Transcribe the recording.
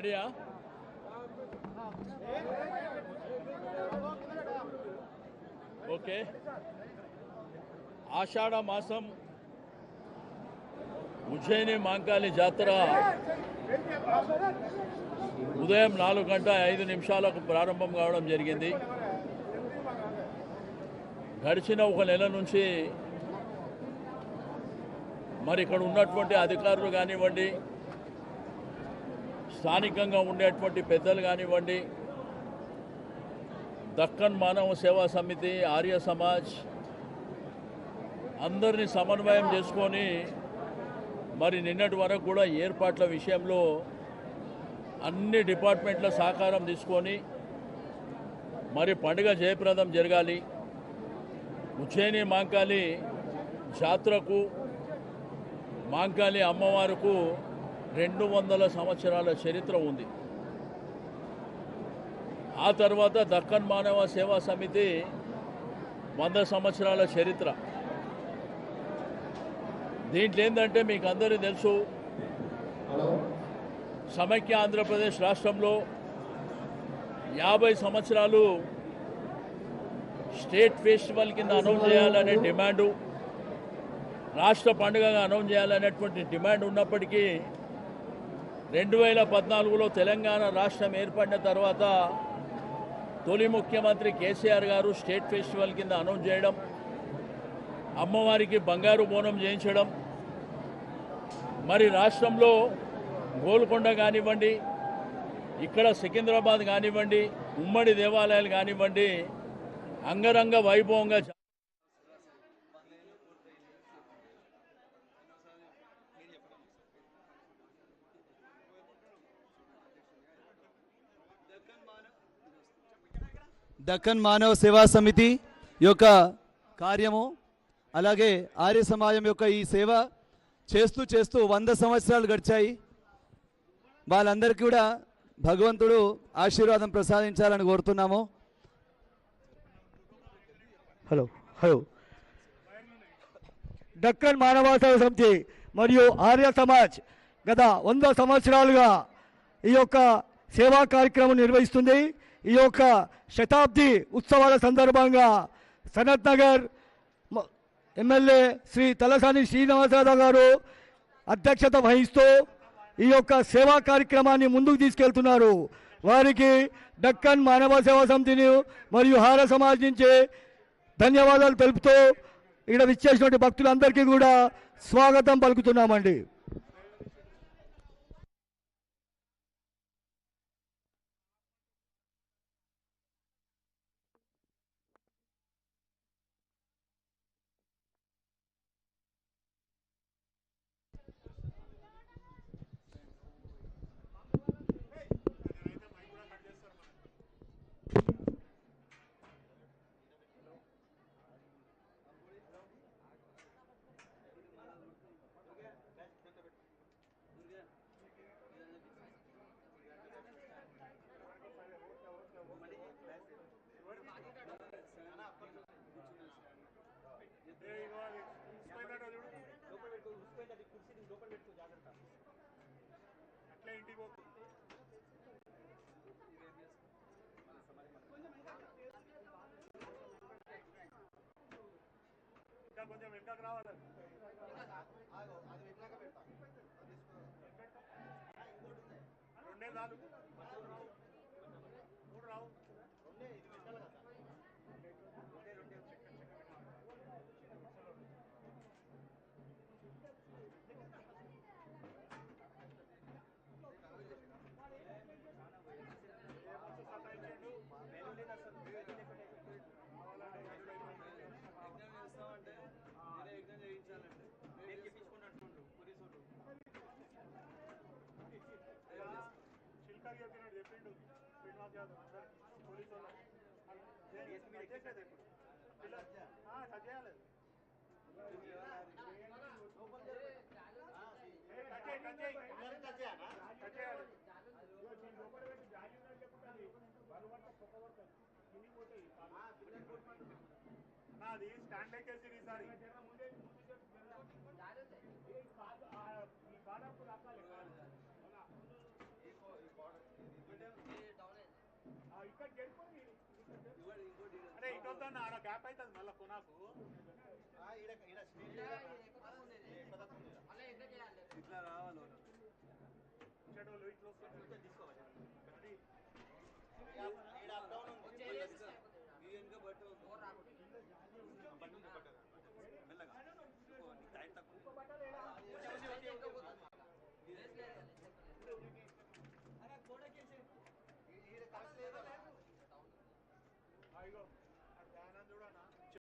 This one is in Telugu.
రెడీయా? ఓకే. ఆషాఢ మాసం ఉజ్జయిని మాంకాళి జాతర ఉదయం 4:05 ప్రారంభం కావడం జరిగింది. గడిచిన ఒక నెల నుంచి మరి ఇక్కడ ఉన్నటువంటి అధికారులు కానివ్వండి, స్థానికంగా ఉండేటువంటి పెద్దలు కానివ్వండి, దక్కన్ మానవ సేవా సమితి, ఆర్య సమాజ్ అందరినీ సమన్వయం చేసుకొని మరి నిన్నటి వరకు కూడా ఏర్పాట్ల విషయంలో అన్ని డిపార్ట్మెంట్ల సహకారం తీసుకొని మరి పండుగ జయప్రదం జరగాలి. ఉజ్జయిని మాంకాళి జాతరకు, మాంకాళి అమ్మవారికి 200 సంవత్సరాల చరిత్ర ఉంది. ఆ తర్వాత దక్కన్ మానవ సేవా సమితి 100 సంవత్సరాల చరిత్ర. దీంట్లో ఏంటంటే మీకు అందరికీ తెలుసు, సమైక్య ఆంధ్రప్రదేశ్ రాష్ట్రంలో 50 సంవత్సరాలు స్టేట్ ఫెస్టివల్ కింద అనౌన్స్ చేయాలనే డిమాండు, రాష్ట్ర పండుగగా అనౌన్స్ చేయాలనేటువంటి డిమాండ్ ఉన్నప్పటికీ 2014లో తెలంగాణ రాష్ట్రం ఏర్పడిన తర్వాత తొలి ముఖ్యమంత్రి కేసీఆర్ గారు స్టేట్ ఫెస్టివల్ కింద అనౌన్స్ చేయడం, అమ్మవారికి బంగారు బోనం చేయించడం, మరి రాష్ట్రంలో గోల్కొండ కానివ్వండి, ఇక్కడ సికింద్రాబాద్ కానివ్వండి, ఉమ్మడి దేవాలయాలు కానివ్వండి అంగరంగ వైభవంగా దక్కన్ మానవ సేవా సమితి యొక్క కార్యము, అలాగే ఆర్య సమాజం యొక్క ఈ సేవ చేస్తూ చేస్తూ 100 సంవత్సరాలు గడిచాయి. వాళ్ళందరికీ కూడా భగవంతుడు ఆశీర్వాదం ప్రసాదించాలని కోరుతున్నాము. హలో హలో దక్కన్ మానవ సేవా సమితి మరియు ఆర్య సమాజ్ గత 100 సంవత్సరాలుగా ఈ యొక్క సేవా కార్యక్రమం నిర్వహిస్తుంది. ఈ యొక్క శతాబ్ది ఉత్సవాల సందర్భంగా సనత్ నగర్ ఎమ్మెల్యే శ్రీ తలసాని శ్రీనివాసరావు గారు అధ్యక్షత వహిస్తూ ఈ యొక్క సేవా కార్యక్రమాన్ని ముందుకు తీసుకెళ్తున్నారు. వారికి దక్కన్ మానవ సేవా సమితిని మరియు ఆర్య సమాజ్ నుంచి ధన్యవాదాలు తెలుపుతూ ఇక్కడ విచ్చేసినటువంటి భక్తులందరికీ కూడా స్వాగతం పలుకుతున్నామండి. కొంచెం వెనకకు రావాలి. రెండే చాలు, 3 రావు. చెప్పిండు శ్రీనివాస్ యాదవ్ పోలీసు చేయాలి. అది స్టాండ్ ఎక్కేసి ఈసారి ఈ బాణపు రాకాలి అరే ఇటొద్దా ఆడ గ్యాప్ అవుతుంది మళ్ళీ కొనాకు ఇట్లా రావాలి చెడోళ్ళు ఇట్లా తీసుకోవాలి వెనుక బట్ట మెల్లగా టైట్ తక్కువ ఇగో